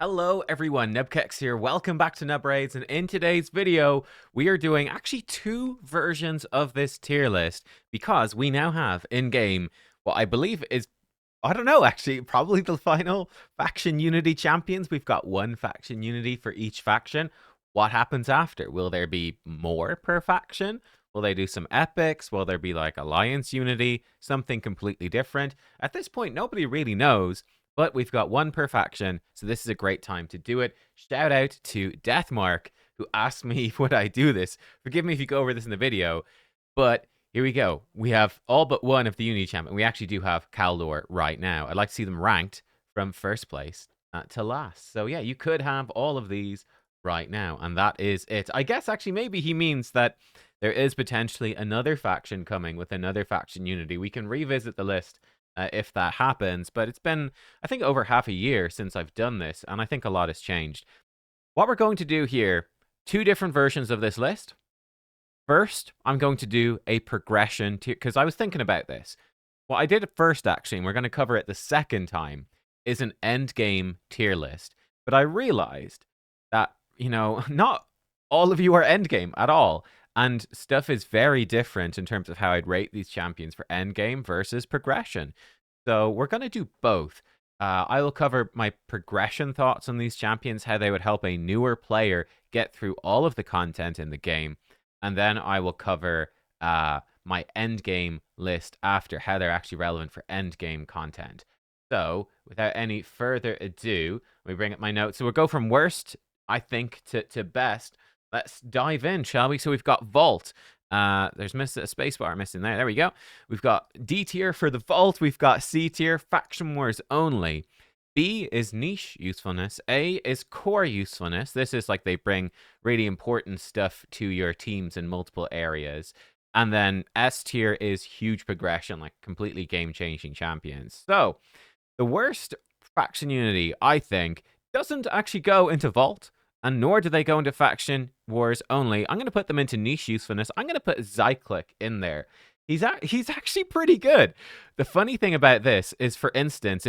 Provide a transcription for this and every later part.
Hello everyone, nubkeks here. Welcome back to Nub Raids, and in today's video, we are doing actually two versions of this tier list because we now have in-game what I believe is, I don't know actually, probably the final faction unity champions. We've got one faction unity for each faction. What happens after? Will there be more per faction? Will they do some epics? Will there be like alliance unity? Something completely different? At this point, nobody really knows. But we've got one per faction, so this is a great time to do it. Shout out to Deathmark, who asked me would I do this. Forgive me if you go over this in the video, but here we go. We have all but one of the Unity champion. We actually do have Kaldor right now. I'd like to see them ranked from first place to last. So yeah, you could have all of these right now, and that is it. I guess actually maybe he means that there is potentially another faction coming with another faction unity. We can revisit the list if that happens. But it's been, I think, over half a year since I've done this, and I think a lot has changed. What we're going to do here, two different versions of this list. First, I'm going to do a progression tier, because I was thinking about this. What I did at first, actually, and we're going to cover it the second time, is an endgame tier list. But I realized that, not all of you are endgame at all. And stuff is very different in terms of how I'd rate these champions for endgame versus progression. So we're going to do both. I will cover my progression thoughts on these champions, how they would help a newer player get through all of the content in the game. And then I will cover my endgame list after, how they're actually relevant for endgame content. So without any further ado, let me bring up my notes. So we'll go from worst, I think, to best. Let's dive in, shall we? So we've got Vault. There's a spacebar missing there. There we go. We've got D tier for the Vault. We've got C tier, Faction Wars only. B is niche usefulness. A is core usefulness. This is like they bring really important stuff to your teams in multiple areas. And then S tier is huge progression, like completely game-changing champions. So the worst faction unity, I think, doesn't actually go into Vault, and nor do they go into Faction Wars only. I'm going to put them into niche usefulness. I'm going to put Zyklek in there. He's actually pretty good. The funny thing about this is, for instance,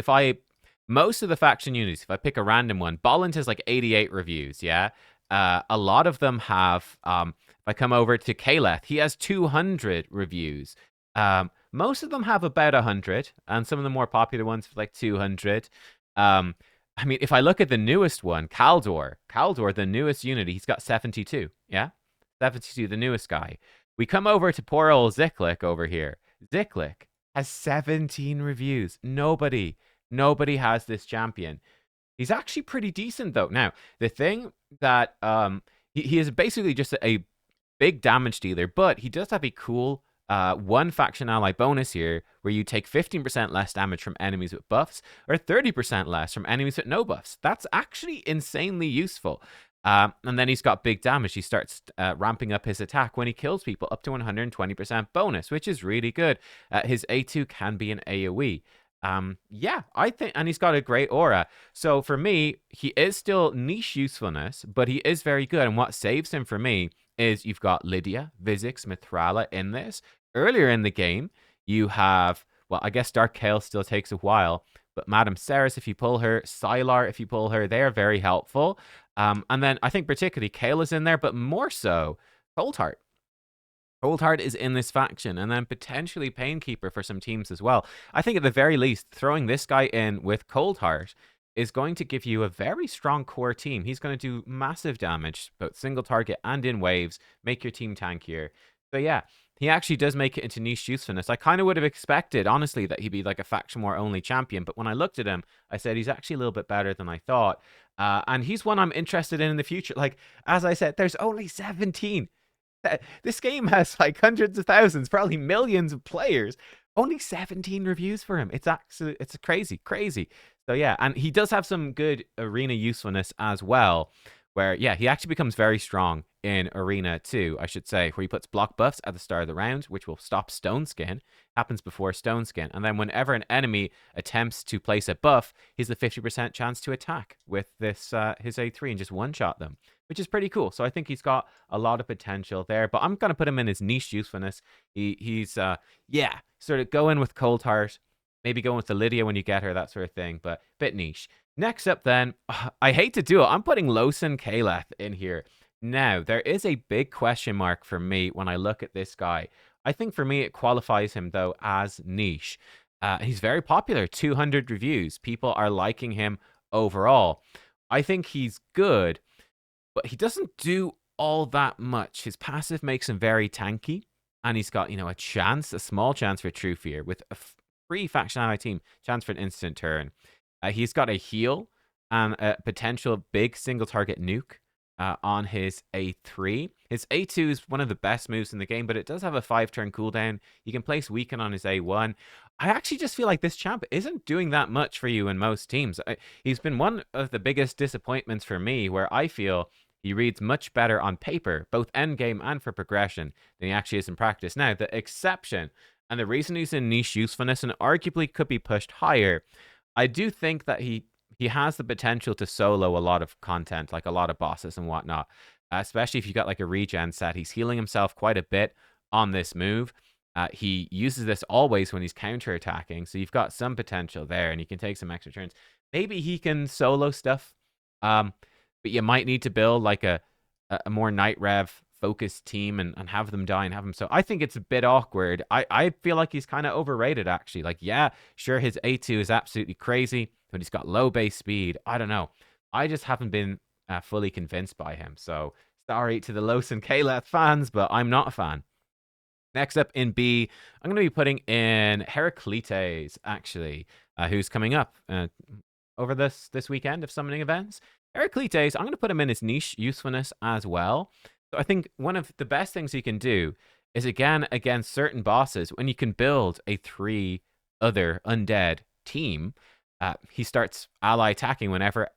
most of the faction unities, if I pick a random one, Bolland has like 88 reviews, yeah? A lot of them have, if I come over to Kaleth, he has 200 reviews. Most of them have about 100, and some of the more popular ones have like 200. I mean, if I look at the newest one, Kaldor, the newest unity, he's got 72, yeah? 72, the newest guy. We come over to poor old Zyklek over here. Zyklek has 17 reviews. Nobody has this champion. He's actually pretty decent, though. Now, the thing that he is basically just a big damage dealer, but he does have a cool one faction ally bonus here, where you take 15% less damage from enemies with buffs, or 30% less from enemies with no buffs. That's actually insanely useful. And then he's got big damage. He starts ramping up his attack when he kills people, up to 120% bonus, which is really good. His A2 can be an AoE. Yeah, I think, and he's got a great aura. So for me, he is still niche usefulness, but he is very good. And what saves him for me is you've got Lydia, Vizix, Mithrala in this. Earlier in the game, you have, well, I guess Dark Kael still takes a while, but Madame Ceres, if you pull her, Sylar, if you pull her, they're very helpful. And then I think particularly Kael is in there, but more so Coldheart. Coldheart is in this faction, and then potentially Painkeeper for some teams as well. I think at the very least, throwing this guy in with Coldheart is going to give you a very strong core team. He's going to do massive damage, both single target and in waves, make your team tankier. So yeah, he actually does make it into niche usefulness. I kind of would have expected, honestly, that he'd be like a faction war only champion, but when I looked at him, I said he's actually a little bit better than I thought. And he's one I'm interested in the future. Like, as I said, there's only 17. This game has like hundreds of thousands, probably millions of players. Only 17 reviews for him. It's crazy. So yeah, and he does have some good arena usefulness as well, where yeah, he actually becomes very strong in Arena 2, I should say, where he puts block buffs at the start of the round, which will stop Stone Skin. Happens before Stone Skin. And then whenever an enemy attempts to place a buff, he's a 50% chance to attack with this his A3 and just one-shot them, which is pretty cool. So I think he's got a lot of potential there, but I'm going to put him in his niche usefulness. He's yeah, sort of go in with Coldheart, maybe going with the Lydia when you get her, that sort of thing, but bit niche. Next up, then, I hate to do it. I'm putting Losin Kaleth in here. Now, there is a big question mark for me when I look at this guy. I think for me, it qualifies him, though, as niche. He's very popular, 200 reviews. People are liking him overall. I think he's good, but he doesn't do all that much. His passive makes him very tanky, and he's got, a small chance for True Fear with a free faction ally team, chance for an instant turn. He's got a heal and a potential big single target nuke on his A3. His A2 is one of the best moves in the game, but it does have a 5-turn cooldown. You can place Weaken on his A1. I actually just feel like this champ isn't doing that much for you in most teams. He's been one of the biggest disappointments for me, where I feel he reads much better on paper, both endgame and for progression, than he actually is in practice. Now, the exception, and the reason he's in niche usefulness and arguably could be pushed higher, I do think that he has the potential to solo a lot of content, like a lot of bosses and whatnot, especially if you got like a regen set. He's healing himself quite a bit on this move. He uses this always when he's counterattacking, so you've got some potential there, and he can take some extra turns. Maybe he can solo stuff, but you might need to build like a more Night Rev focused team and have them die and have them. So I think it's a bit awkward. I feel like he's kind of overrated, actually. Like, yeah, sure, his A2 is absolutely crazy, but he's got low base speed. I don't know. I just haven't been fully convinced by him. So sorry to the Losin Kaleth fans, but I'm not a fan. Next up in B, I'm going to be putting in Heraclites, actually, who's coming up over this weekend of summoning events. Heraclites, I'm going to put him in his niche usefulness as well. So I think one of the best things you can do is, again, against certain bosses, when you can build a 3 other undead team, he starts ally attacking whenever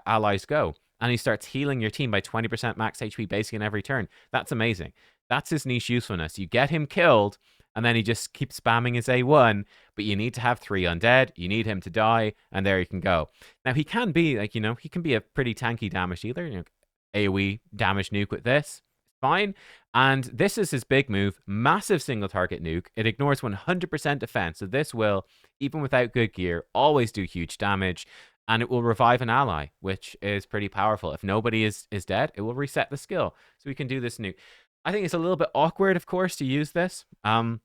allies go. And he starts healing your team by 20% max HP basically in every turn. That's amazing. That's his niche usefulness. You get him killed, and then he just keeps spamming his A1, but you need to have 3 undead, you need him to die, and there you can go. Now, he can be, like, he can be a pretty tanky damage dealer. AoE damage nuke with this. Fine. And this is his big move, massive single target nuke. It ignores 100% defense, so this will, even without good gear, always do huge damage, and it will revive an ally, which is pretty powerful. If nobody is dead, it will reset the skill, so we can do this nuke. I think it's a little bit awkward, of course, to use this. But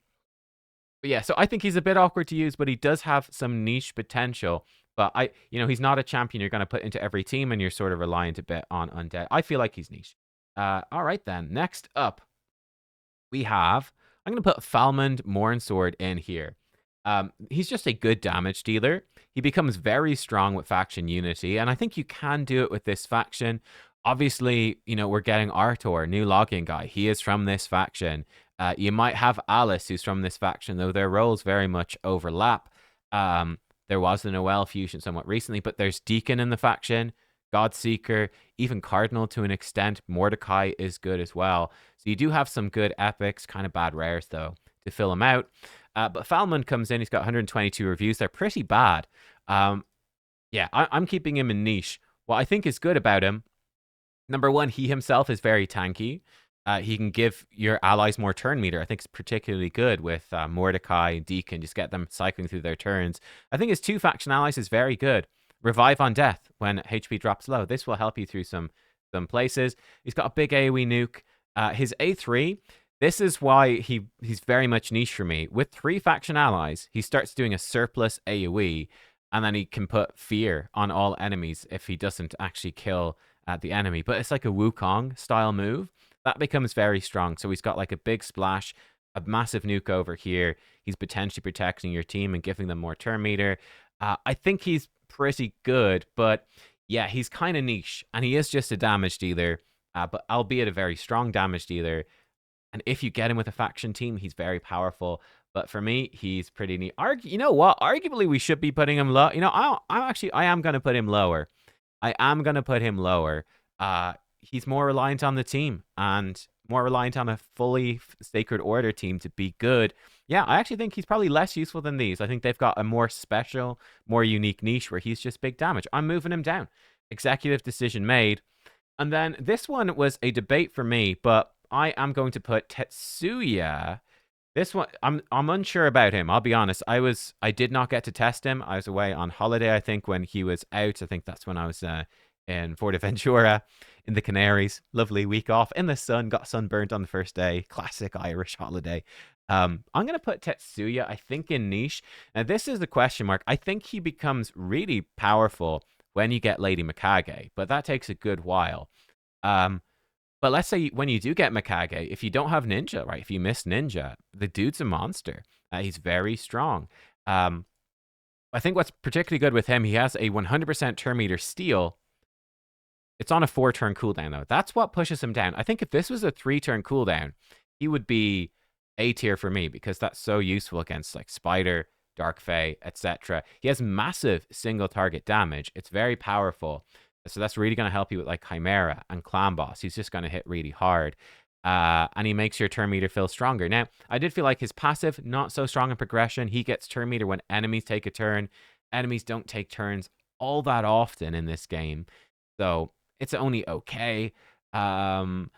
yeah, so I think he's a bit awkward to use, but he does have some niche potential. But he's not a champion you're going to put into every team, and you're sort of reliant a bit on undead. I feel like he's niche. All right, then. Next up, we have, I'm going to put Falmond Mornsword in here. He's just a good damage dealer. He becomes very strong with faction unity, and I think you can do it with this faction. Obviously, we're getting Artor, new login guy. He is from this faction. You might have Alice, who's from this faction, though their roles very much overlap. There was the Noel fusion somewhat recently, but there's Deacon in the faction, Godseeker, even Cardinal to an extent. Mordecai is good as well. So you do have some good epics, kind of bad rares, though, to fill them out. But Falmond comes in. He's got 122 reviews. They're pretty bad. Yeah, I'm keeping him in niche. What I think is good about him, number one, he himself is very tanky. He can give your allies more turn meter. I think it's particularly good with Mordecai and Deacon. Just get them cycling through their turns. I think his 2 faction allies is very good. Revive on death when HP drops low. This will help you through some places. He's got a big AoE nuke. His A3, this is why he's very much niche for me. With 3 faction allies, he starts doing a surplus AoE, and then he can put fear on all enemies if he doesn't actually kill the enemy. But it's like a Wukong style move. That becomes very strong. So he's got like a big splash, a massive nuke over here. He's potentially protecting your team and giving them more turn meter. I think he's pretty good, but yeah, he's kind of niche, and he is just a damage dealer, but albeit a very strong damage dealer. And if you get him with a faction team, he's very powerful. But for me, he's pretty neat. You know what? Arguably, we should be putting him low. I am going to put him lower. I am going to put him lower. He's more reliant on the team and more reliant on a fully Sacred Order team to be good. Yeah, I actually think he's probably less useful than these. I think they've got a more special, more unique niche where he's just big damage. I'm moving him down. Executive decision made. And then this one was a debate for me, but I am going to put Tetsuya This one, I'm unsure about him. I'll be honest. I did not get to test him. I was away on holiday, I think, when he was out. I think that's when I was in Forteventura in the Canaries. Lovely week off in the sun. Got sunburnt on the first day. Classic Irish holiday. I'm gonna put Tetsuya, I think, in niche. Now this is the question mark. I think he becomes really powerful when you get Lady Mikage, but that takes a good while. Um, but let's say when you do get Mikage, if you don't have Ninja, right? If you miss Ninja, the dude's a monster. He's very strong. Um, I think what's particularly good with him, he has a 100% turn meter steal. It's on a 4-turn cooldown, though. That's what pushes him down. I think if this was a 3-turn cooldown, he would be A tier for me because that's so useful against like Spider, Dark Fae, etc. He has massive single target damage. It's very powerful. So that's really going to help you with like Chimera and Clan Boss. He's just going to hit really hard. And he makes your turn meter feel stronger. Now, I did feel like his passive, not so strong in progression. He gets turn meter when enemies take a turn. Enemies don't take turns all that often in this game. So it's only okay. And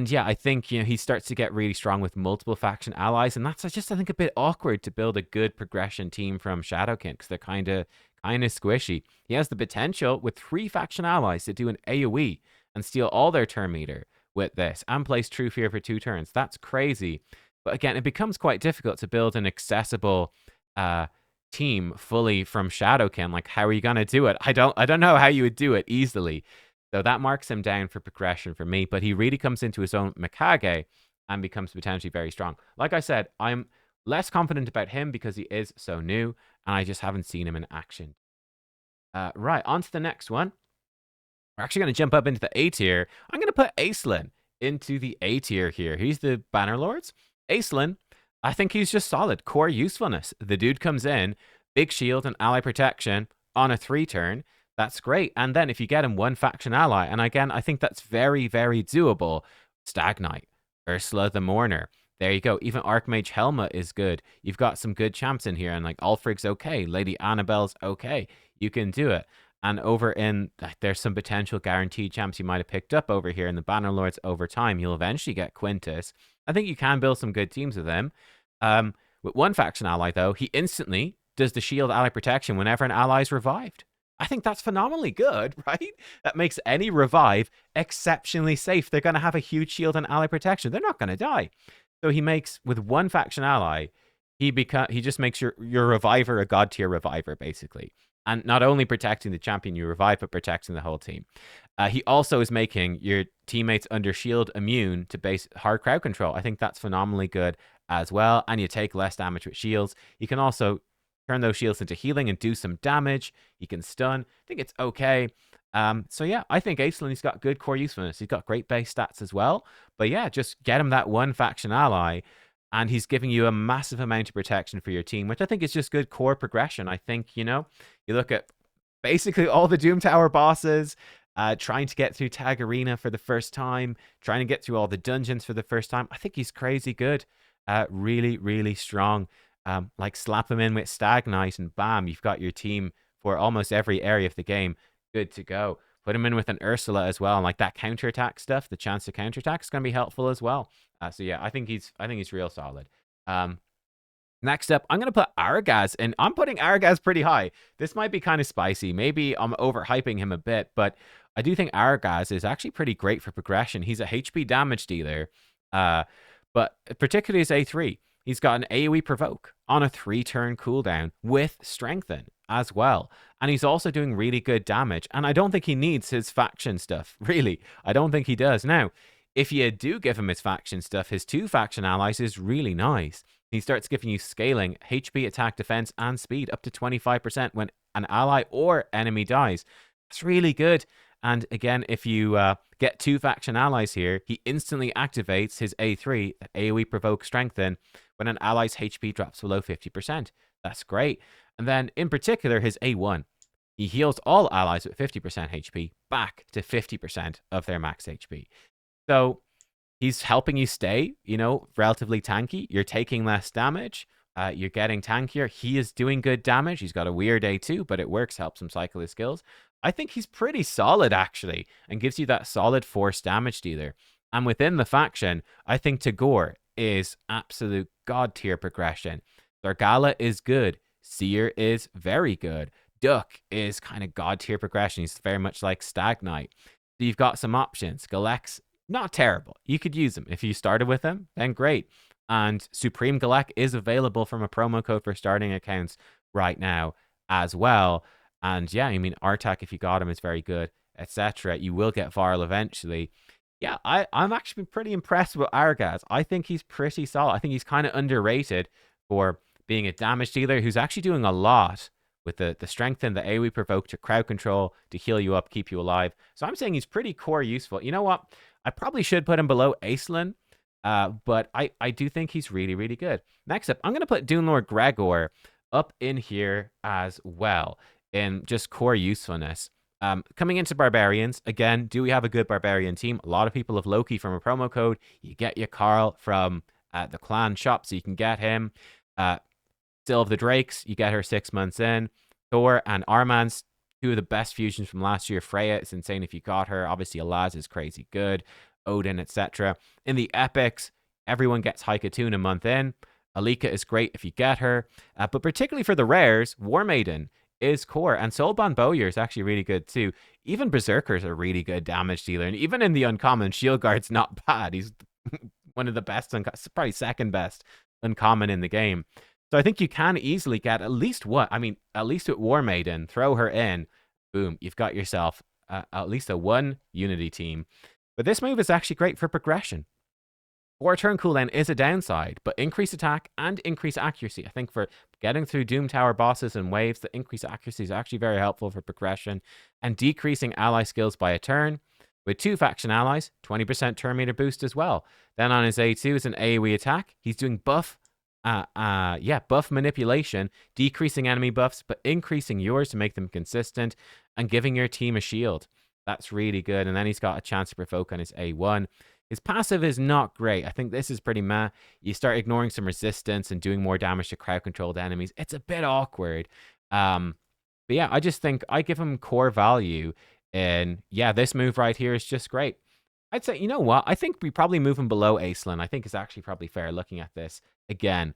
yeah, I think he starts to get really strong with multiple faction allies, and that's just I think a bit awkward to build a good progression team from Shadowkin because they're kind of squishy. He has the potential with 3 faction allies to do an AoE and steal all their turn meter with this and place True Fear for 2 turns. That's crazy. But again, it becomes quite difficult to build an accessible team fully from Shadowkin. Like, how are you gonna do it? I don't know how you would do it easily. So that marks him down for progression for me. But he really comes into his own Mikage and becomes potentially very strong. Like I said, I'm less confident about him because he is so new, and I just haven't seen him in action. Right, on to the next one. We're actually going to jump up into the A tier. I'm going to put Aislinn into the A tier here. He's the Bannerlords. Aislinn, I think he's just solid. Core usefulness. The dude comes in, big shield and ally protection on a 3-turn. That's great. And then if you get him 1 faction ally, and again, I think that's very, very doable. Stag Knight, Ursula the Mourner. There you go. Even Archmage Helma is good. You've got some good champs in here, and like Ulfric's okay. Lady Annabelle's okay. You can do it. And over in, there's some potential guaranteed champs you might have picked up over here in the Bannerlords over time. You'll eventually get Quintus. I think you can build some good teams with him. With 1 faction ally, though, he instantly does the shield ally protection whenever an ally is revived. I think that's phenomenally good, right? That makes any revive exceptionally safe. They're going to have a huge shield and ally protection. They're not going to die. So he makes, with 1 faction ally, he just makes your reviver a god tier reviver, basically. And not only protecting the champion you revive, but protecting the whole team. He also is making your teammates under shield immune to base hard crowd control. I think that's phenomenally good as well. And you take less damage with shields. You can also turn those shields into healing and do some damage. He can stun. I think it's okay. So yeah, I think Aislinn, he's got good core usefulness. He's got great base stats as well. But yeah, just get him that 1 faction ally, and he's giving you a massive amount of protection for your team, which I think is just good core progression. I think, you look at basically all the Doom Tower bosses, trying to get through Tag Arena for the first time, trying to get through all the dungeons for the first time. I think he's crazy good. Really, really strong. Like slap him in with Stag Knight and bam, you've got your team for almost every area of the game good to go. Put him in with an Ursula as well, and like that counterattack stuff, the chance to counterattack is going to be helpful as well. So yeah, I think he's real solid. Next up, I'm going to put Aragaz, and I'm putting Aragaz pretty high. This might be kind of spicy. Maybe I'm overhyping him a bit, but I do think Aragaz is actually pretty great for progression. He's a HP damage dealer, but particularly as A3, he's got an AoE provoke on a 3-turn cooldown with strengthen as well. And he's also doing really good damage. And I don't think he needs his faction stuff, really. I don't think he does. Now, if you do give him his faction stuff, his 2 faction allies is really nice. He starts giving you scaling, HP, attack, defense, and speed up to 25% when an ally or enemy dies. That's really good. And again, if you get 2 faction allies here, he instantly activates his A3, AoE provoke strengthen, when an ally's HP drops below 50%. That's great. And then in particular, his A1, he heals all allies with 50% HP back to 50% of their max HP. So he's helping you stay, relatively tanky. You're taking less damage. You're getting tankier. He is doing good damage. He's got a weird A2, but it works, helps him cycle his skills. I think he's pretty solid, actually, and gives you that solid force damage dealer. And within the faction, I think Tagore is absolute god tier progression. Zargala is good. Seer is very good. Duck is kind of god tier progression. He's very much like Stag Knight. So you've got some options. Galek's not terrible. You could use him. If you started with him, then great. And Supreme Galek is available from a promo code for starting accounts right now as well. And yeah, I mean, Artak, if you got him, is very good, etc. You will get viral eventually. Yeah, I'm actually pretty impressed with Argaz. I think he's pretty solid. I think he's kind of underrated for being a damage dealer who's actually doing a lot with the strength and the AoE provoke to crowd control, to heal you up, keep you alive. So I'm saying he's pretty core useful. You know what? I probably should put him below Aislinn, but I do think he's really, really good. Next up, I'm going to put Dunelord Gregor up in here as well in just core usefulness. Coming into Barbarians, again, do we have a good Barbarian team? A lot of people have Loki from a promo code. You get your Carl from the clan shop, so you can get him. Still of the Drakes, you get her 6 months in. Thor and Armand's two of the best fusions from last year. Freya, it's insane if you got her. Obviously, Alaz is crazy good. Odin, etc. In the epics, everyone gets Haikatun a month in. Alika is great if you get her. But particularly for the rares, War Maiden is core. And Soulbound Bowyer is actually really good too. Even Berserker's a really good damage dealer. And even in the uncommon, Shield Guard's not bad. He's one of the best, probably second best uncommon in the game. So I think you can easily get at least what? I mean, at least with War Maiden, throw her in. Boom, you've got yourself at least a 1 Unity team. But this move is actually great for progression. 4-turn cooldown is a downside, but increase attack and increase accuracy. I think for getting through Doom Tower bosses and waves, the increased accuracy is actually very helpful for progression. And decreasing ally skills by a turn. With 2 faction allies, 20% turn meter boost as well. Then on his A2 is an AoE attack. He's doing buff manipulation, decreasing enemy buffs, but increasing yours to make them consistent and giving your team a shield. That's really good. And then he's got a chance to provoke on his A1. His passive is not great. I think this is pretty meh. You start ignoring some resistance and doing more damage to crowd-controlled enemies. It's a bit awkward. But yeah, I just think I give him core value. And yeah, this move right here is just great. I'd say, you know what? I think we probably move him below Aislinn. I think it's actually probably fair looking at this again.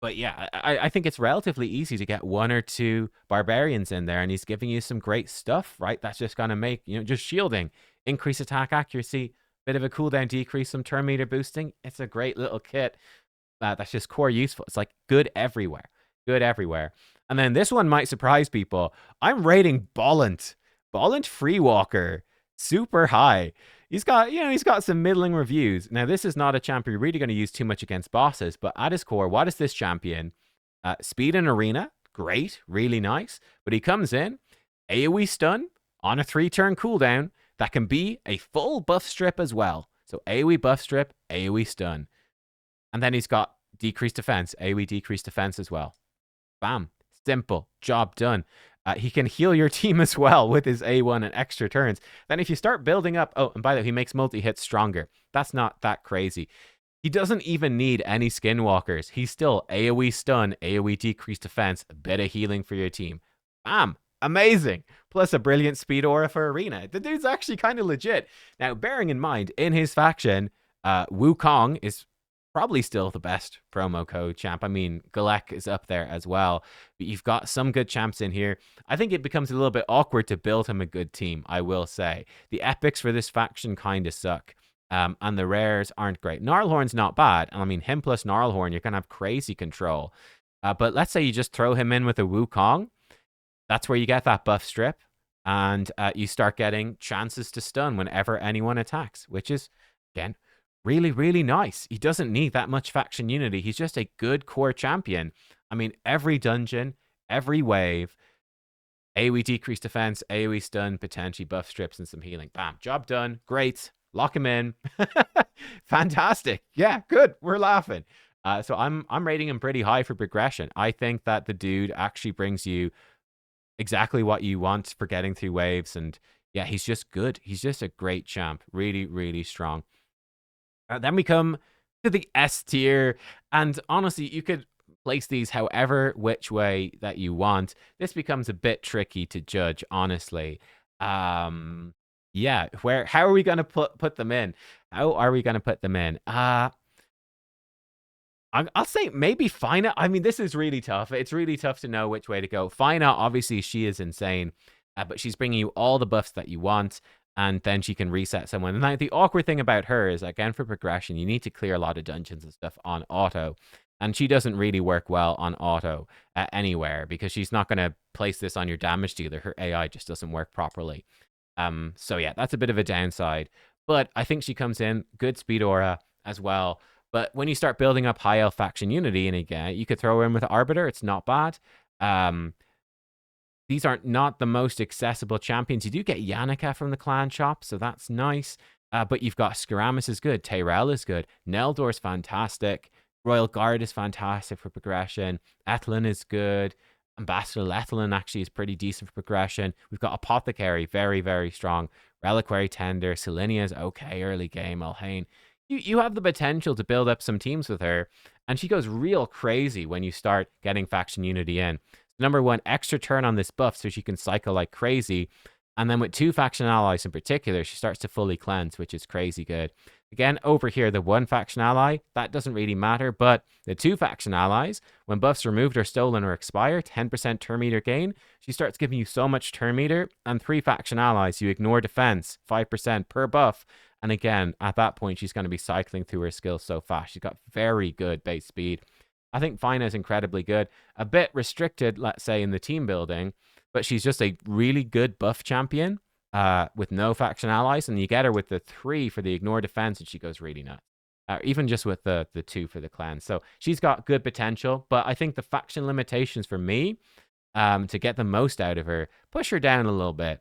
But yeah, I think it's relatively easy to get 1 or 2 barbarians in there, and he's giving you some great stuff, right? That's just going to make, just shielding, increase attack accuracy, bit of a cooldown decrease, some turn meter boosting. It's a great little kit that's just core useful. It's like good everywhere. Good everywhere. And then this one might surprise people. I'm rating Bollant Freewalker super high. He's got some middling reviews. Now, this is not a champion you're really going to use too much against bosses, but at his core, what is this champion? Speed in arena, great, really nice. But he comes in, AoE stun on a 3-turn cooldown that can be a full buff strip as well. So AoE buff strip, AoE stun. And then he's got decreased defense, AoE decreased defense as well. Bam. Simple. Job done. He can heal your team as well with his A1 and extra turns. Then if you start building up... Oh, and by the way, he makes multi-hits stronger. That's not that crazy. He doesn't even need any skinwalkers. He's still AoE stun, AoE decreased defense, a bit of healing for your team. Bam! Amazing! Plus a brilliant speed aura for arena. The dude's actually kind of legit. Now, bearing in mind, in his faction, Wukong is probably still the best promo code champ. I mean, Galek is up there as well. But you've got some good champs in here. I think it becomes a little bit awkward to build him a good team, I will say. The epics for this faction kind of suck. And the rares aren't great. Gnarlhorn's not bad. I mean, him plus Gnarlhorn, you're going to have crazy control. But let's say you just throw him in with a Wukong. That's where you get that buff strip. And you start getting chances to stun whenever anyone attacks, which is, again, really, really nice. He doesn't need that much faction unity. He's just a good core champion. I mean, every dungeon, every wave, AoE decreased defense, AoE stun, potentially buff strips, and some healing. Bam, job done. Great. Lock him in. Fantastic. Yeah, good. We're laughing. So I'm rating him pretty high for progression. I think that the dude actually brings you exactly what you want for getting through waves. And yeah, he's just good. He's just a great champ. Really, really strong. Then we come to the S tier, and honestly, you could place these however which way that you want. This becomes a bit tricky to judge, honestly. Yeah, Yeah, how are we gonna put them in? How are we gonna put them in? I'll say maybe Fina. I mean, this is really tough. It's really tough to know which way to go. Fina, obviously, she is insane, but she's bringing you all the buffs that you want, and then she can reset someone. And like, the awkward thing about her is, again, for progression, you need to clear a lot of dungeons and stuff on auto. And she doesn't really work well on auto anywhere because she's not going to place this on your damage dealer. Her AI just doesn't work properly. So yeah, that's a bit of a downside. But I think she comes in good speed aura as well. But when you start building up high elf faction unity, and again, you could throw her in with Arbiter. It's not bad. These aren't not the most accessible champions. You do get Yannicka from the clan shop, so that's nice. But you've got Skaramis is good. Tyrell is good. Neldor's fantastic. Royal Guard is fantastic for progression. Ethlin is good. Ambassador Lethlin actually is pretty decent for progression. We've got Apothecary, very, very strong. Reliquary Tender. Selenia is okay early game. Elhain. You have the potential to build up some teams with her, and she goes real crazy when you start getting faction unity in. Number one, extra turn on this buff so she can cycle like crazy. And then with 2 faction allies in particular, she starts to fully cleanse, which is crazy good. Again, over here, the 1 faction ally, that doesn't really matter, but the 2 faction allies, when buffs removed or stolen or expire, 10% turn meter gain, she starts giving you so much turn meter, and 3 faction allies, you ignore defense, 5% per buff. And again, at that point, she's going to be cycling through her skills so fast. She's got very good base speed. I think Fina is incredibly good. A bit restricted, let's say, in the team building, but she's just a really good buff champion with no faction allies. And you get her with the 3 for the ignore defense, and she goes really nuts. Even just with the 2 for the clan. So she's got good potential, but I think the faction limitations for me to get the most out of her, push her down a little bit.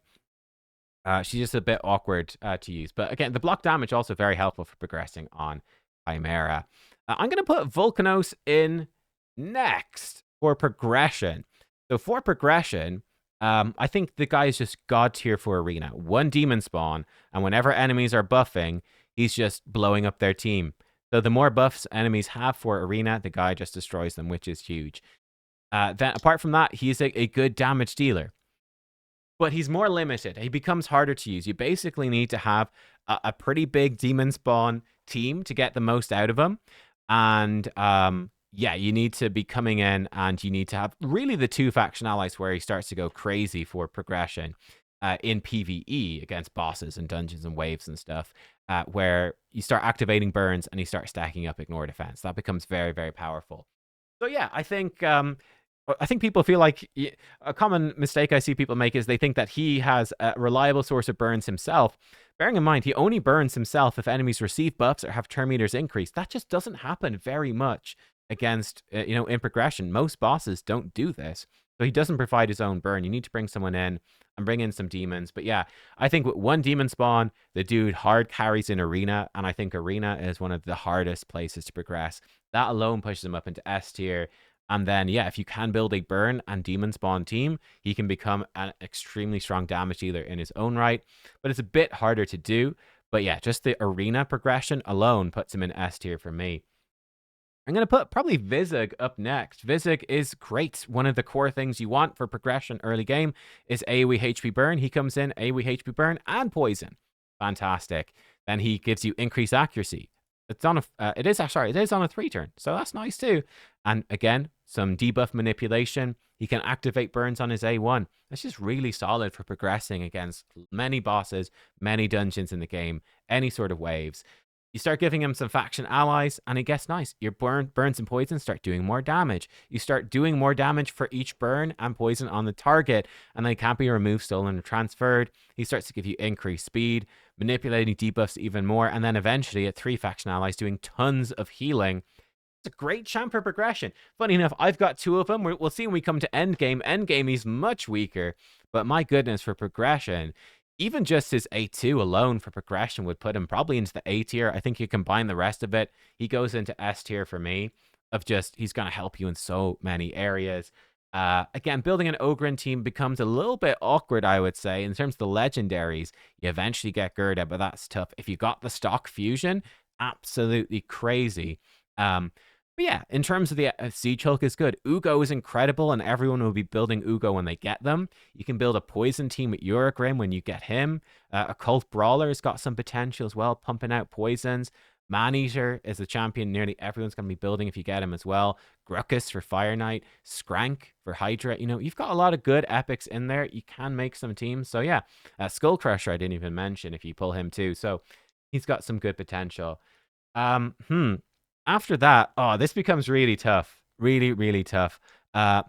She's just a bit awkward to use. But again, the block damage also very helpful for progressing on Chimera. I'm going to put Volcanos in next for progression. So for progression, I think the guy is just god tier for arena. 1 demon spawn, and whenever enemies are buffing, he's just blowing up their team. So the more buffs enemies have for arena, the guy just destroys them, which is huge. Then apart from that, he's a good damage dealer. But he's more limited. He becomes harder to use. You basically need to have a pretty big demon spawn team to get the most out of him. And yeah, you need to be coming in, and you need to have really the 2 faction allies where he starts to go crazy for progression in PvE against bosses and dungeons and waves and stuff, where you start activating burns and you start stacking up ignore defense. That becomes very, very powerful. So yeah, I think people feel like a common mistake I see people make is they think that he has a reliable source of burns himself. Bearing in mind, he only burns himself if enemies receive buffs or have turn meters increase. That just doesn't happen very much against, in progression. Most bosses don't do this. So he doesn't provide his own burn. You need to bring someone in and bring in some demons. But yeah, I think with 1 demon spawn, the dude hard carries in arena. And I think arena is one of the hardest places to progress. That alone pushes him up into S tier. And then, yeah, if you can build a burn and demon spawn team, he can become an extremely strong damage dealer in his own right. But it's a bit harder to do. But yeah, just the arena progression alone puts him in S tier for me. I'm going to put probably Vizig up next. Vizig is great. One of the core things you want for progression early game is AoE HP burn. He comes in, AoE HP burn and poison. Fantastic. Then he gives you increased accuracy. It's on it is on a 3 turn, so that's nice too. And again, some debuff manipulation. He can activate burns on his A1. That's just really solid for progressing against many bosses, many dungeons in the game, any sort of waves. You start giving him some faction allies, and it gets nice. Your burns and poison start doing more damage. You start doing more damage for each burn and poison on the target, and they can't be removed, stolen, or transferred. He starts to give you increased speed, manipulating debuffs even more, and then eventually at 3 faction allies doing tons of healing. It's a great champ for progression. Funny enough, I've got 2 of them. We'll see when we come to Endgame. Endgame, he's much weaker, but my goodness, for progression, even just his A2 alone for progression would put him probably into the A tier. I think you combine the rest of it, he goes into S tier for me, of just, he's going to help you in so many areas. Again, building an Ogren team becomes a little bit awkward, I would say. In terms of the legendaries, you eventually get Gerda, but that's tough. If you got the stock fusion, absolutely crazy. But yeah, in terms of the Siege Hulk is good. Ugo is incredible, and everyone will be building Ugo when they get them. You can build a poison team with Uragrim when you get him. Occult Brawler has got some potential as well, pumping out poisons. Maneater is a champion nearly everyone's going to be building if you get him as well. Gruckus for Fire Knight. Skrank for Hydra. You know, you've got a lot of good epics in there. You can make some teams. So yeah, Skull Crusher I didn't even mention if you pull him too. So he's got some good potential. After that, oh, this becomes really tough. Really, really tough. I'm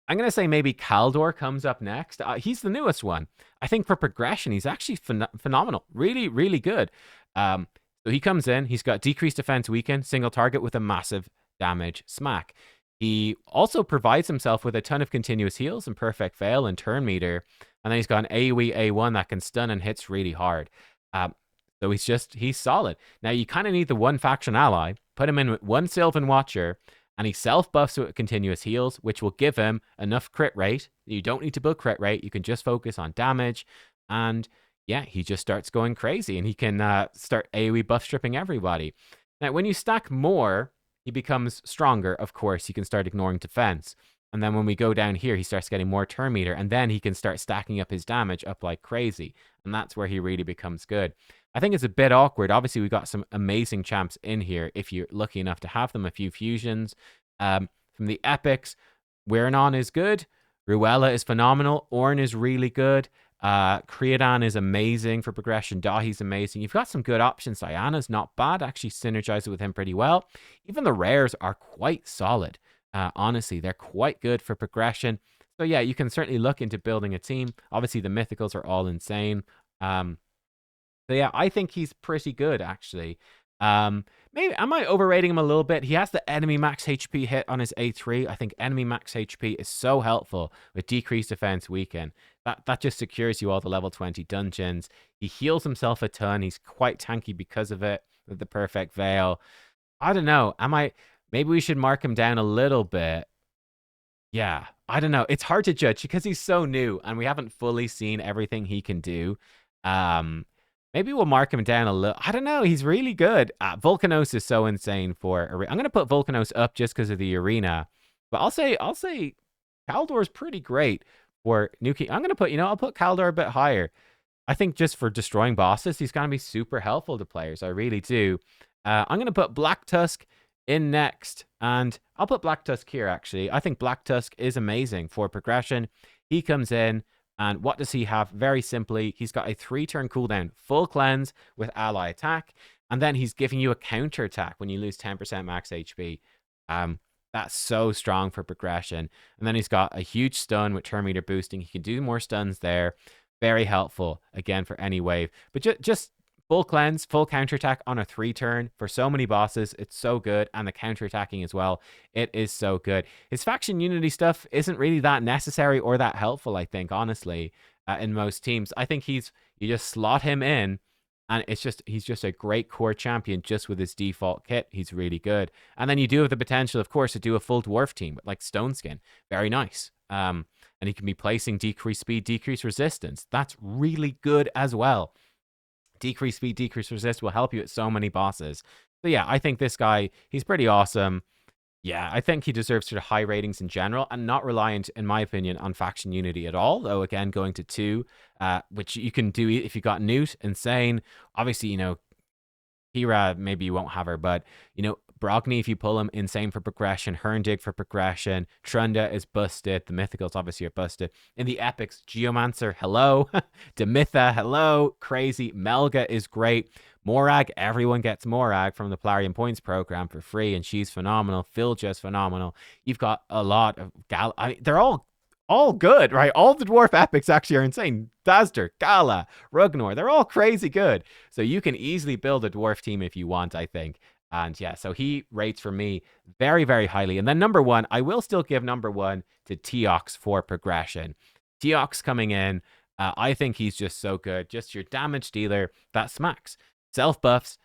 going to say maybe Kaldor comes up next. He's the newest one. I think for progression, he's actually phenomenal. Really, really good. So he comes in. He's got decreased defense weaken, single target with a massive damage smack. He also provides himself with a ton of continuous heals and perfect veil and turn meter. And then he's got an AoE A1 that can stun and hits really hard. So he's solid. Now you kind of need the one faction ally. Put him in with one Sylvan Watcher, and he self-buffs with continuous heals, which will give him enough crit rate. You don't need to build crit rate. You can just focus on damage. And yeah, he just starts going crazy, and he can start AoE buff stripping everybody. Now, when you stack more, he becomes stronger, of course. He can start ignoring defense. And then when we go down here, he starts getting more turn meter, and then he can start stacking up his damage up like crazy. And that's where he really becomes good. I think it's a bit awkward. Obviously, we've got some amazing champs in here if you're lucky enough to have them. A few fusions. From the epics, Wiranon is good. Ruella is phenomenal. Ornn is really good. Creodan is amazing for progression. Dahi's amazing. You've got some good options. Diana's not bad. Actually synergizes with him pretty well. Even the rares are quite solid. Honestly, they're quite good for progression. So yeah, you can certainly look into building a team. Obviously, the mythicals are all insane. So yeah, I think he's pretty good, actually. Maybe am I overrating him a little bit? He has the enemy max HP hit on his A3. I think enemy max HP is so helpful with decreased defense weaken. That just secures you all the level 20 dungeons. He heals himself a ton. He's quite tanky because of it, with the perfect veil. I don't know. Maybe we should mark him down a little bit. Yeah, I don't know. It's hard to judge because he's so new and we haven't fully seen everything he can do. Maybe we'll mark him down a little. I don't know. He's really good. Volcanos is so insane for. I'm gonna put Volcanos up just because of the arena, but I'll say Kaldor's pretty great for nuking. I'm gonna put I'll put Kaldor a bit higher. I think just for destroying bosses, he's gonna be super helpful to players. I really do. I'm gonna put Black Tusk in next, and I'll put Black Tusk here. Actually, I think Black Tusk is amazing for progression. He comes in. And what does he have? Very simply, he's got a 3-turn cooldown, full cleanse with ally attack, and then he's giving you a counter attack when you lose 10% max HP. That's so strong for progression. And then he's got a huge stun with turn meter boosting. He can do more stuns there. Very helpful, again, for any wave. But just full cleanse, full counterattack on a 3-turn for so many bosses. It's so good. And the counterattacking as well. It is so good. His faction unity stuff isn't really that necessary or that helpful, I think, honestly, in most teams. I think you just slot him in, and he's just a great core champion just with his default kit. He's really good. And then you do have the potential, of course, to do a full dwarf team with like Stone Skin. Very nice. And he can be placing decreased speed, decreased resistance. That's really good as well. Decrease speed, decrease resist will help you at so many bosses. So yeah, I think this guy, he's pretty awesome. Yeah, I think he deserves sort of high ratings in general and not reliant, in my opinion, on faction unity at all. Though, again, going to 2, which you can do if you got Newt, insane. Obviously, Kira, maybe you won't have her, but, Brogni, if you pull him, insane for progression. Herndig for progression. Trunda is busted. The Mythicals obviously are busted. In the Epics, Geomancer, hello. Demitha, hello. Crazy. Melga is great. Morag, everyone gets Morag from the Plarium Points program for free, and she's phenomenal. Filja is phenomenal. You've got a lot of they're all good, right? All the dwarf epics actually are insane. Dazder, Gala, Rugnor, they're all crazy good. So you can easily build a dwarf team if you want, I think. And yeah, so he rates for me very, very highly. And then number 1, I will still give number 1 to Teox for progression. Teox coming in, I think he's just so good. Just your damage dealer that smacks. Self-buffs,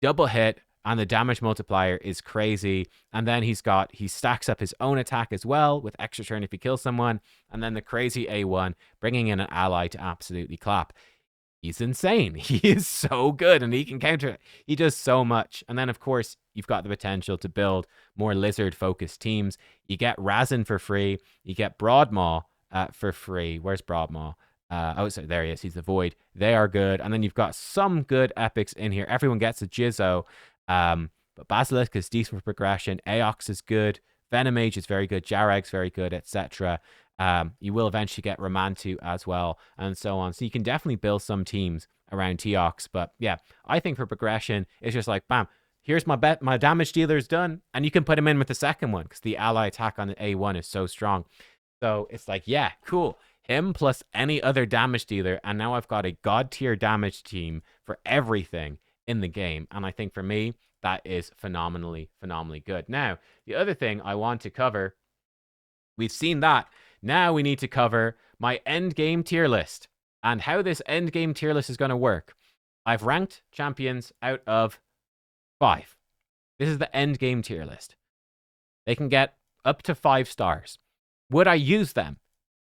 double hit, and the damage multiplier is crazy. And then he stacks up his own attack as well with extra turn if he kills someone. And then the crazy A1, bringing in an ally to absolutely clap. he's insane. He is so good and he can counter it. He does so much. And then, of course, you've got the potential to build more lizard focused teams. You get Razin for free. You get Broadmaw for free. Where's Broadmaw? Oh, sorry, there he is. He's the Void. They are good. And then you've got some good epics in here. Everyone gets a Jizzo. But Basilisk is decent for progression. Aox is good. Venomage is very good. Jarag's very good, etc. You will eventually get Romantu as well, and so on. So you can definitely build some teams around Teox. But yeah, I think for progression, it's just like, bam, here's my damage dealer's done, and you can put him in with the second one because the ally attack on the A1 is so strong. So it's like, yeah, cool. Him plus any other damage dealer, and now I've got a god tier damage team for everything in the game. And I think for me, that is phenomenally, phenomenally good. Now, the other thing I want to cover, we've seen that. Now we need to cover my end game tier list and how this end game tier list is going to work. I've ranked champions out of 5. This is the end game tier list. They can get up to 5 stars. Would I use them?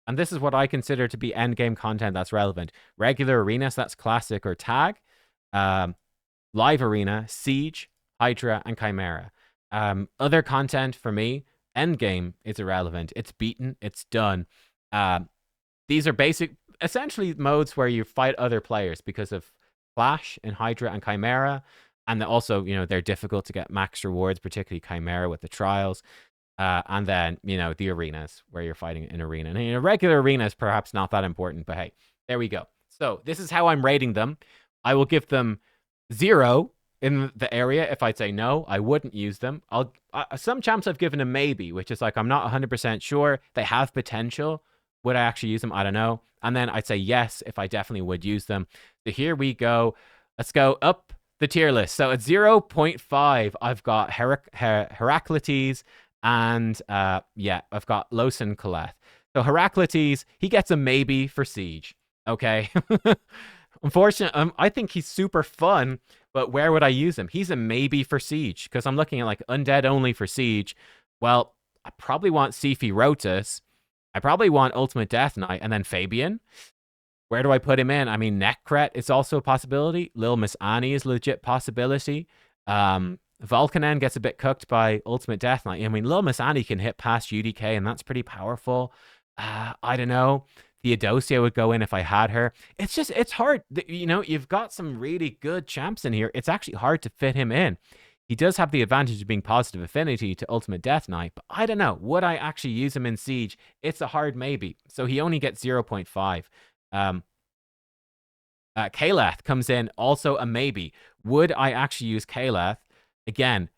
And this is what I consider to be end game content that's relevant. Regular arenas, that's classic or tag. Live arena, siege, Hydra, and Chimera. Other content for me, Endgame is irrelevant. It's beaten. It's done. These are basic, essentially modes where you fight other players because of Flash and Hydra and Chimera. And also, they're difficult to get max rewards, particularly Chimera with the trials. And then, the arenas where you're fighting in arena. And a regular arena is perhaps not that important, but hey, there we go. So this is how I'm rating them. I will give them 0 in the area. If I'd say no, I wouldn't use them. Some champs I've given a maybe, which is like, I'm not 100% sure. They have potential. Would I actually use them? I don't know. And then I'd say yes, if I definitely would use them. So here we go. Let's go up the tier list. So at 0.5, I've got Heraclitus and I've got Losin Kaleth. So Heraclitus, he gets a maybe for Siege. Okay. Unfortunately, I think he's super fun, but where would I use him? He's a maybe for Siege, because I'm looking at like undead only for Siege. Well, I probably want Sifi Rotus. I probably want Ultimate Death Knight, and then Fabian. Where do I put him in? I mean, Necret is also a possibility. Lil Miss Annie is a legit possibility. Volcanen gets a bit cooked by Ultimate Death Knight. I mean, Lil Miss Annie can hit past UDK, and that's pretty powerful. I don't know. Theodosia would go in if I had her. It's hard. You've got some really good champs in here. It's actually hard to fit him in. He does have the advantage of being positive affinity to Ultimate Death Knight, but I don't know. Would I actually use him in Siege? It's a hard maybe. So he only gets 0.5. Kaleth comes in, also a maybe. Would I actually use Kaleth? Again,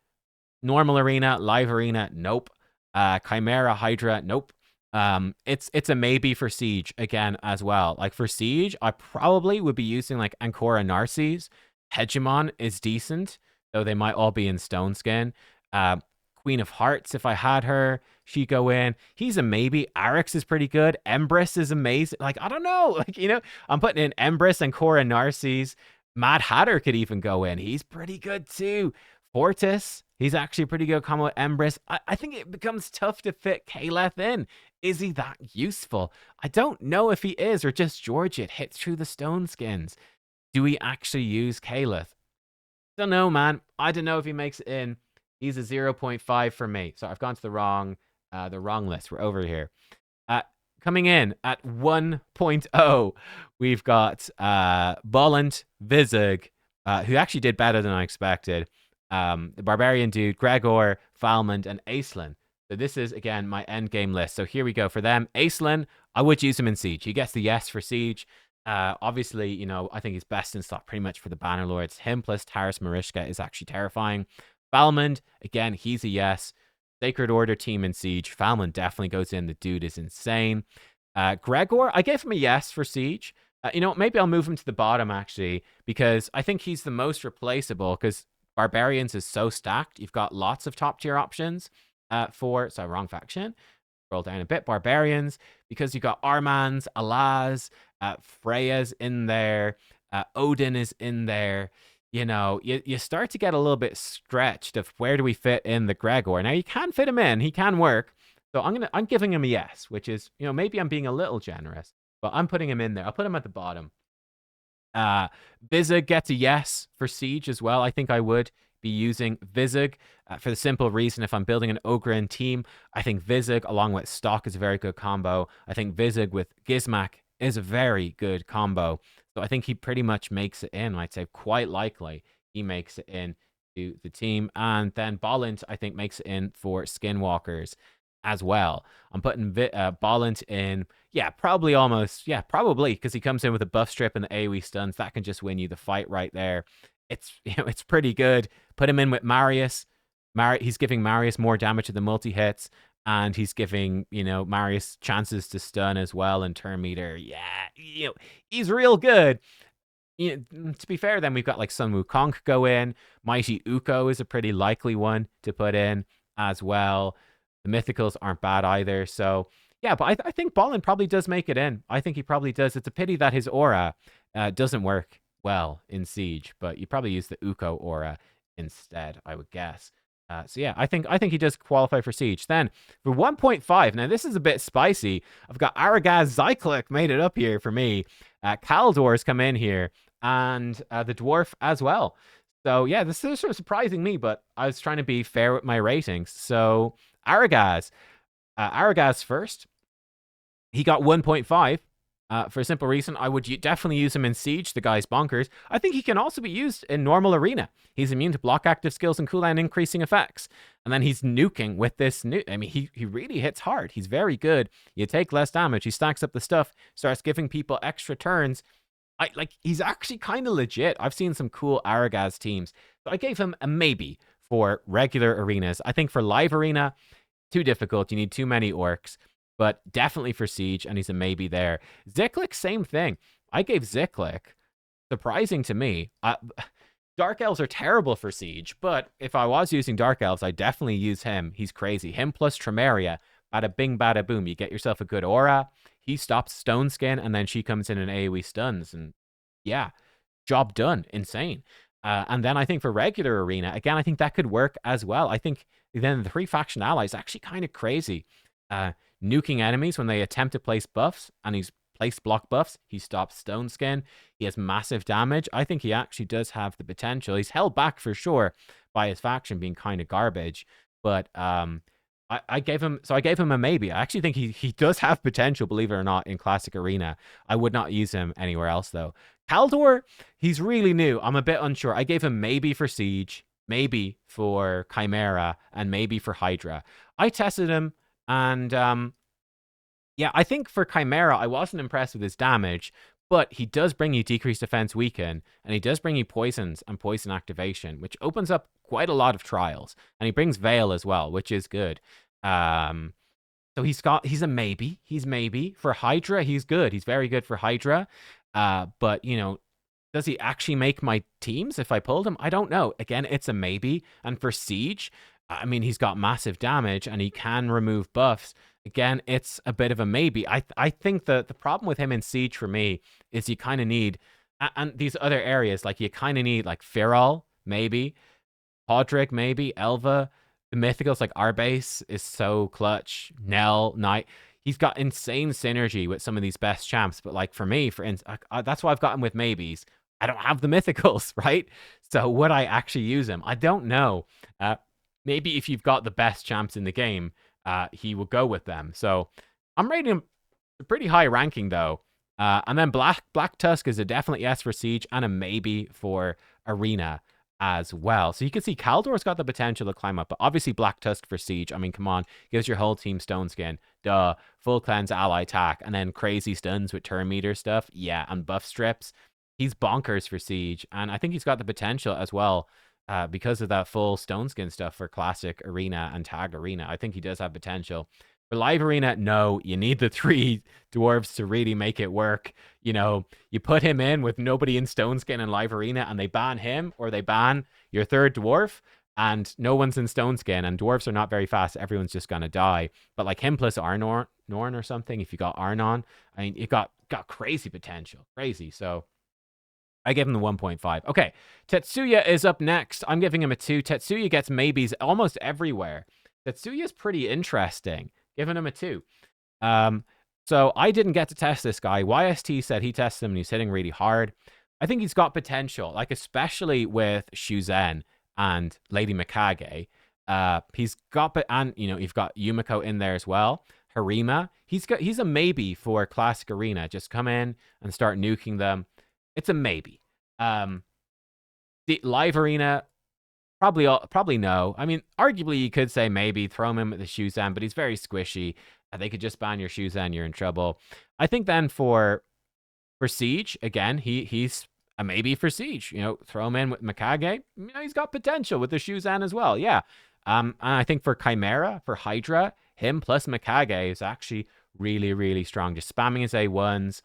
normal arena, live arena, nope. Chimera, Hydra, nope. It's a maybe for Siege again as well. Like for Siege, I probably would be using like Ancora Narses. Hegemon is decent, though they might all be in Stone Skin. Queen of Hearts, if I had her, she'd go in. He's a maybe. Arix is pretty good. Empress is amazing. Like, I don't know. Like, I'm putting in Empress and Cora Narses. Mad Hatter could even go in. He's pretty good too. Fortis, he's actually a pretty good combo with Empress. I think it becomes tough to fit Kaleth in. Is he that useful? I don't know if he is, or just George it hits through the Stone Skins. Do we actually use Kaleth? Don't know, man. I don't know if he makes it in. He's a 0.5 for me. So I've gone to the wrong list. We're over here. Coming in at 1.0, we've got Bolland, Vizig, who actually did better than I expected. The Barbarian Dude, Gregor, Falmond, and Aislinn. So this is, again, my endgame list. So here we go. For them, Aislinn, I would use him in Siege. He gets the yes for Siege. Obviously, I think he's best in slot pretty much for the Bannerlords. Him plus Taras Marishka is actually terrifying. Falmond, again, he's a yes. Sacred Order team in Siege. Falmond definitely goes in. The dude is insane. Gregor, I gave him a yes for Siege. Maybe I'll move him to the bottom, actually, because I think he's the most replaceable, because Barbarians is so stacked. You've got lots of top-tier options wrong faction. Scroll down a bit. Barbarians, because you've got Armans, Alaz, Freya's in there. Odin is in there. You start to get a little bit stretched of where do we fit in the Gregor. Now, you can fit him in. He can work. So I'm giving him a yes, which is, maybe I'm being a little generous, but I'm putting him in there. I'll put him at the bottom. Uh, Vizig gets a yes for Siege as well. I think I would be using Vizig for the simple reason if I'm building an Ogren team, I think Vizig along with Stock is a very good combo. I think Vizig with Gizmak is a very good combo. So I think he pretty much makes it in. I'd say quite likely he makes it in to the team. And then Ballint, I think, makes it in for Skinwalkers as well. I'm putting Ballint in. Yeah, probably almost. Yeah, probably because he comes in with a buff strip and the AoE stuns. That can just win you the fight right there. It's it's pretty good. Put him in with Marius. He's giving Marius more damage to the multi hits, and he's giving Marius chances to stun as well and turn meter. Yeah, he's real good. To be fair, then we've got like Sun Wukong go in. Mighty Uko is a pretty likely one to put in as well. The mythicals aren't bad either. So yeah, but I think Ballin probably does make it in. I think he probably does. It's a pity that his aura doesn't work well in Siege, but you probably use the Uko aura instead, I would guess. So yeah, I think he does qualify for Siege. Then for 1.5, now this is a bit spicy. I've got Aragaz Zyklek made it up here for me. Kaldor's come in here, and the dwarf as well. So yeah, this is sort of surprising me, but I was trying to be fair with my ratings. So Aragaz, Aragaz first. He got 1.5. For a simple reason, I would definitely use him in Siege. The guy's bonkers. I think he can also be used in normal arena. He's immune to block active skills and cooldown increasing effects. And then he's nuking with this I mean, he really hits hard. He's very good. You take less damage. He stacks up the stuff, starts giving people extra turns. He's actually kind of legit. I've seen some cool Aragaz teams. So I gave him a maybe for regular arenas. I think for live arena, too difficult. You need too many orcs. But definitely for Siege, and he's a maybe there. Zyklek, same thing. I gave Zyklek, surprising to me. Dark Elves are terrible for Siege, but if I was using Dark Elves, I'd definitely use him. He's crazy. Him plus Tremeria, bada bing, bada boom. You get yourself a good aura. He stops Stone Skin, and then she comes in and AoE stuns. And yeah, job done. Insane. And then I think for regular arena, again, I think that could work as well. I think then the 3 faction allies actually kind of crazy. Nuking enemies when they attempt to place buffs, and he's placed block buffs. He stops Stone Skin. He has massive damage. I think he actually does have the potential. He's held back for sure by his faction being kind of garbage, but I gave him a maybe. I actually think he does have potential, believe it or not, in Classic Arena. I would not use him anywhere else though. Kaldor, he's really new. I'm a bit unsure. I gave him maybe for Siege, maybe for Chimera, and maybe for Hydra. I tested him. And yeah, I think for Chimera, I wasn't impressed with his damage, but he does bring you decreased defense weaken, and he does bring you poisons and poison activation, which opens up quite a lot of trials. And he brings Veil as well, which is good. So he's a maybe. He's maybe. For Hydra, he's good. He's very good for Hydra. But does he actually make my teams if I pulled him? I don't know. Again, it's a maybe. And for Siege, I mean, he's got massive damage and he can remove buffs. Again, it's a bit of a maybe. I think the problem with him in Siege for me is you kind of need, and these other areas, like you kind of need like Firal, maybe, Podrick, maybe, Elva. The mythicals like Arbase is so clutch. Nell, Knight. He's got insane synergy with some of these best champs. But like for me, for instance, that's why I've got him with maybes. I don't have the mythicals, right? So would I actually use him? I don't know. Maybe if you've got the best champs in the game, he will go with them. So I'm rating him a pretty high ranking, though. And then Black Tusk is a definite yes for Siege and a maybe for Arena as well. So you can see Kaldor's got the potential to climb up, but obviously Black Tusk for Siege. I mean, come on, gives your whole team Stone Skin. Duh. Full cleanse ally attack, and then crazy stuns with turn meter stuff. Yeah, and buff strips. He's bonkers for Siege, and I think he's got the potential as well. Because of that full Stone Skin stuff for Classic Arena and Tag Arena. I think he does have potential. For Live Arena, no, you need the 3 dwarves to really make it work. You put him in with nobody in Stone Skin in Live Arena and they ban him, or they ban your 3rd dwarf, and no one's in Stone Skin, and dwarves are not very fast. Everyone's just going to die. But like him plus Norn or something, if you got Arnon, I mean, it got crazy potential. Crazy. So I gave him the 1.5. Okay, Tetsuya is up next. I'm giving him a 2. Tetsuya gets maybes almost everywhere. Tetsuya's pretty interesting. Giving him a 2. So I didn't get to test this guy. YST said he tested him and he's hitting really hard. I think he's got potential, like especially with Shuzen and Lady Mikage. He's got, and you know, you've got Yumiko in there as well. Harima, he's a maybe for Classic Arena. Just come in and start nuking them. It's a maybe. The live arena, probably no. I mean, arguably you could say maybe throw him in with the Shuzen, but he's very squishy. They could just ban your Shuzen, you're in trouble. I think then for Siege, again, he's a maybe for Siege. You know, throw him in with Mikage. You know, he's got potential with the Shuzan as well. Yeah. And I think for Chimera, for Hydra, him plus Mikage is actually really, really strong. Just spamming his A1s.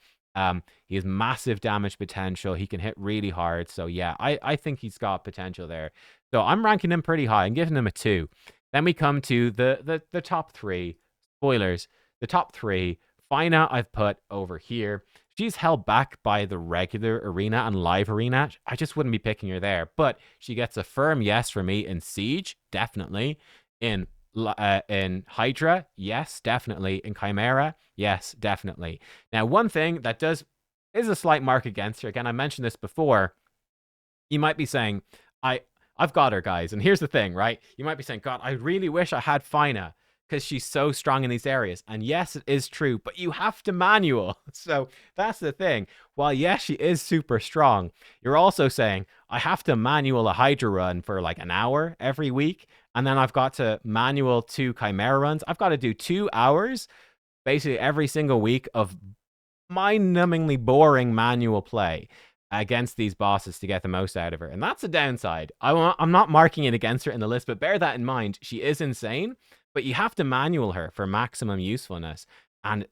He has massive damage potential. He can hit really hard. So yeah, I think he's got potential there. So I'm ranking him pretty high. I'm giving him a 2. Then we come to the top 3. Spoilers. The top 3. Fina I've put over here. She's held back by the regular arena and live arena. I just wouldn't be picking her there. But she gets a firm yes for me in Siege, definitely. In Hydra, yes, definitely. In Chimera, yes, definitely. Now, one thing that is a slight mark against her. Again, I mentioned this before. You might be saying, I've got her, guys. And here's the thing, right? You might be saying, God, I really wish I had Fina because she's so strong in these areas. And yes, it is true, but you have to manual. So that's the thing. While yes, she is super strong, you're also saying, I have to manual a Hydra run for like an hour every week. And then I've got to manual 2 Chimera runs. I've got to do 2 hours basically every single week of mind-numbingly boring manual play against these bosses to get the most out of her. And that's a downside. I'm not marking it against her in the list, but bear that in mind. She is insane, but you have to manual her for maximum usefulness. And,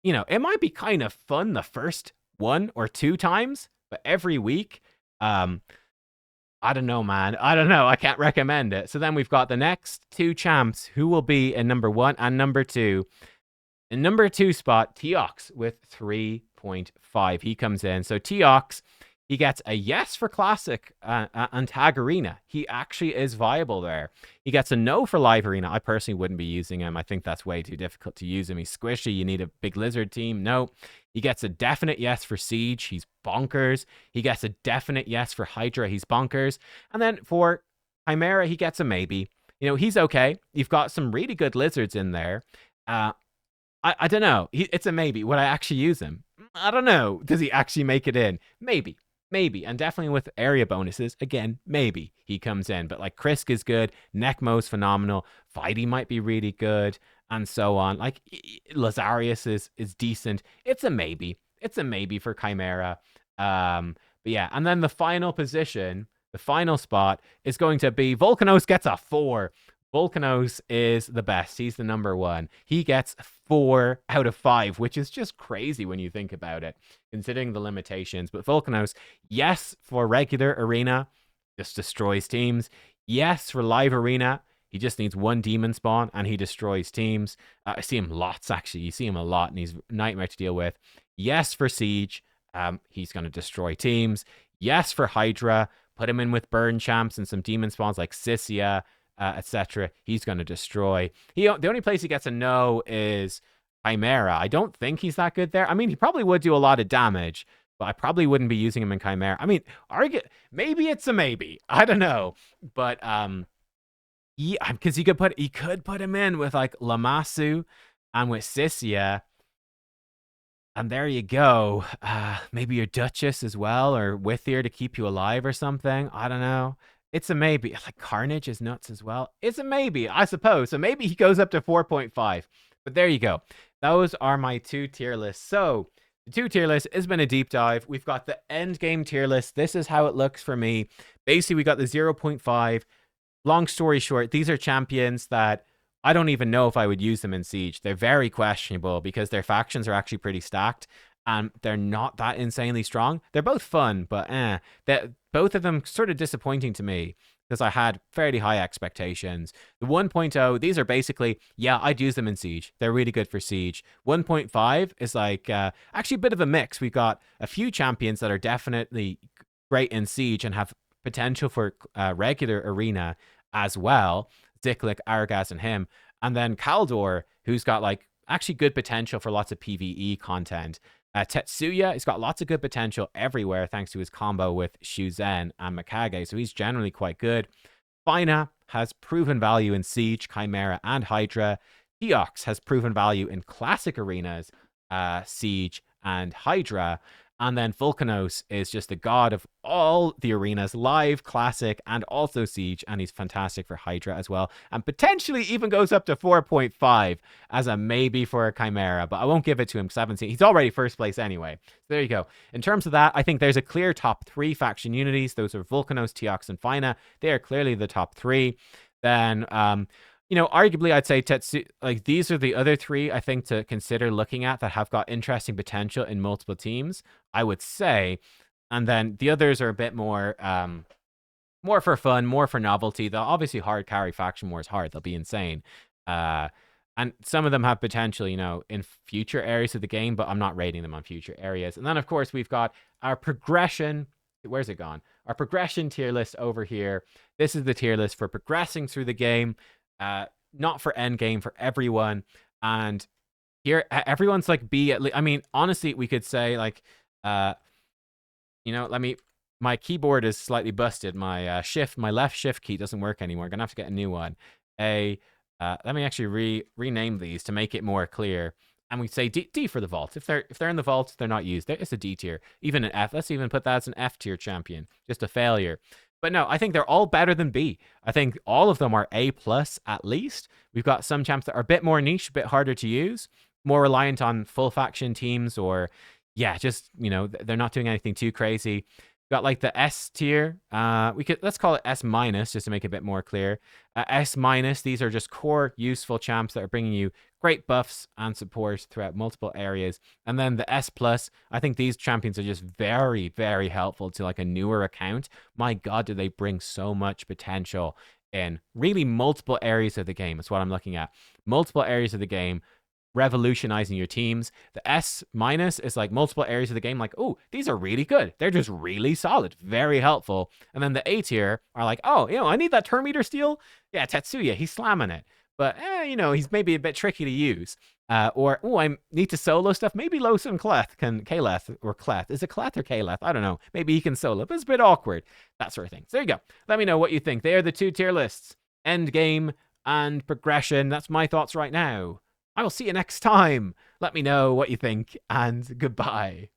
you know, it might be kind of fun the first 1 or 2 times, but every week, I don't know, man. I don't know. I can't recommend it. So then we've got the next 2 champs who will be in number 1 and number 2. In number 2 spot, Teox with 3.5. He comes in. So Teox, he gets a yes for Classic and Tag Arena. He actually is viable there. He gets a no for Live Arena. I personally wouldn't be using him. I think that's way too difficult to use him. He's squishy. You need a big lizard team. No. He gets a definite yes for Siege. He's bonkers. He gets a definite yes for Hydra. He's bonkers. And then for Chimera, he gets a maybe. You know, he's okay. You've got some really good lizards in there. I don't know. It's a maybe. Would I actually use him? I don't know. Does he actually make it in? Maybe. Maybe. And definitely with area bonuses, again, maybe he comes in. But like Krisk is good. Necmo's phenomenal. Fighty might be really good. And so on. Like Lazarius is decent. It's a maybe. It's a maybe for Chimera. But yeah. And then the final position, the final spot is going to be Volcanos gets a 4. Volcanos is the best. He's the number 1. He gets 4 out of 5, which is just crazy when you think about it, considering the limitations. But Volcanos, yes, for regular arena, just destroys teams. Yes, for live arena, he just needs 1 demon spawn and he destroys teams. I see him lots, actually. You see him a lot and he's a nightmare to deal with. Yes, for Siege, he's going to destroy teams. Yes, for Hydra, put him in with burn champs and some demon spawns like Sissia, etc. He's going to destroy. The only place he gets a no is Chimera. I don't think he's that good there. I mean, he probably would do a lot of damage, but I probably wouldn't be using him in Chimera. I mean, maybe it's a maybe. I don't know, but yeah, because he could put him in with like Lamasu and with Sissia. And there you go. Maybe your Duchess as well, or Withier to keep you alive or something. I don't know. It's a maybe. Like Carnage is nuts as well. It's a maybe, I suppose. So maybe he goes up to 4.5. But there you go. Those are my 2 tier lists. So the 2 tier list has been a deep dive. We've got the Endgame tier list. This is how it looks for me. Basically, we got the 0.5. Long story short, these are champions that I don't even know if I would use them in Siege. They're very questionable because their factions are actually pretty stacked and they're not that insanely strong. They're both fun, but both of them sort of disappointing to me because I had fairly high expectations. The 1.0, these are basically, yeah, I'd use them in Siege. They're really good for Siege. 1.5 is like actually a bit of a mix. We've got a few champions that are definitely great in Siege and have potential for regular arena as well. Ziklik, Argas, and him. And then Kaldor, who's got like actually good potential for lots of PvE content. Tetsuya has got lots of good potential everywhere thanks to his combo with Shuzen and Mikage, so he's generally quite good. Fina has proven value in Siege, Chimera, and Hydra. Deox has proven value in classic arenas, Siege, and Hydra. And then Volcanos is just the god of all the arenas, live, classic, and also Siege. And he's fantastic for Hydra as well. And potentially even goes up to 4.5 as a maybe for a Chimera. But I won't give it to him because I haven't seen. He's already first place anyway. So there you go. In terms of that, I think there's a clear top 3 faction unities. Those are Volcanos, Teox, and Fina. They are clearly the top 3. Then, arguably, I'd say these are the other 3 I think to consider looking at that have got interesting potential in multiple teams, I would say. And then the others are a bit more more for fun, more for novelty. They'll obviously hard carry faction wars hard. They'll be insane. And some of them have potential, in future areas of the game, but I'm not rating them on future areas. And then, of course, we've got our progression. Where's it gone? Our progression tier list over here. This is the tier list for progressing through the game, not for endgame, for everyone. And here, everyone's like B at least. I mean, honestly, we could say like, my keyboard is slightly busted. My my left shift key doesn't work anymore. I'm gonna have to get a new one. Let me actually rename these to make it more clear. And we say D for the vault. If they're in the vault, they're not used. It's a D tier. Even an F. Let's even put that as an F tier champion. Just a failure. But no, I think they're all better than B. I think all of them are A plus at least. We've got some champs that are a bit more niche, a bit harder to use, more reliant on full faction teams, or just they're not doing anything too crazy. Got like the S tier. Let's call it S minus just to make it a bit more clear. S minus, these are just core useful champs that are bringing you great buffs and support throughout multiple areas. And then the S plus, I think these champions are just very, very helpful to like a newer account. My God, do they bring so much potential in really multiple areas of the game. That's what I'm looking at. Multiple areas of the game, revolutionizing your teams. The S minus is like multiple areas of the game, like, oh, these are really good. They're just really solid, very helpful. And then the A tier are like, oh, I need that turn meter steal. Yeah, Tetsuya, he's slamming it. But, he's maybe a bit tricky to use. I need to solo stuff. Maybe Los and Kaleth or Cleth. Is it Cleth or Kaleth? I don't know. Maybe he can solo, but it's a bit awkward. That sort of thing. So there you go. Let me know what you think. They are the 2 tier lists. Endgame and progression. That's my thoughts right now. I will see you next time. Let me know what you think, and goodbye.